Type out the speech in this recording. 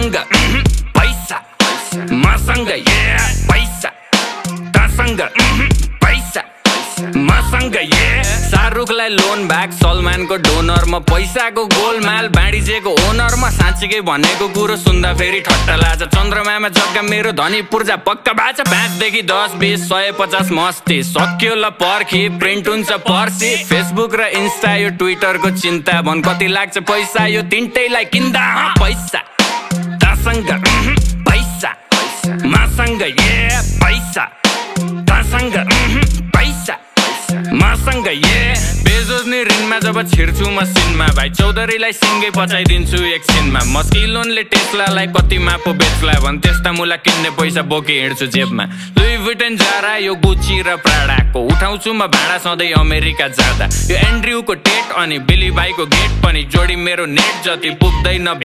तसँग पैसा मसँग पैसा तसँग पैसा मसँग शाहरुखलाई लोन ब्याक सलमानको डोनर म पैसाको गोलमाल बाँडिजेको ओनर म साँच्चीकै भनेको कुरो सुन्दा फेरि ठट्टा लाग्छ चन्द्रमामा जग्गा मेरो धनी पूर्जा पक्का बाछ 5 देखि 10 20 150 मस्ती सक्यो ल पर्खी प्रिन्ट हुन्छ पर्सी फेसबुक र इन्स्टा यो ट्विटरको चिन्ता भन कति लाग्छ पैसा यो तिनटैलाई किन्दा पैसा तसँग पैसा मसँग पैसा तसँग पैसा मसँग बेजोस नि ऋणमा जब छिर्छु म सिनमा भाइ चौधरीलाई सिङ्गै पचाइदिन्छु एकछिनमा मस्किलोनले टेस्लालाई कतिमा पो बेच्ला भन् त्यस्ता मुला किन्ने पैसा बोकी हिँड्छु जेबमा लुई भुइटन जारा यो गुची र प्राडाको उठाउँछु म भाडा सधैँ अमेरिका जाँदा यो एन्ड्रयुको टेट अनि बिली भाइको गेट पनि जोडी मेरो नेट जति पुग्दैन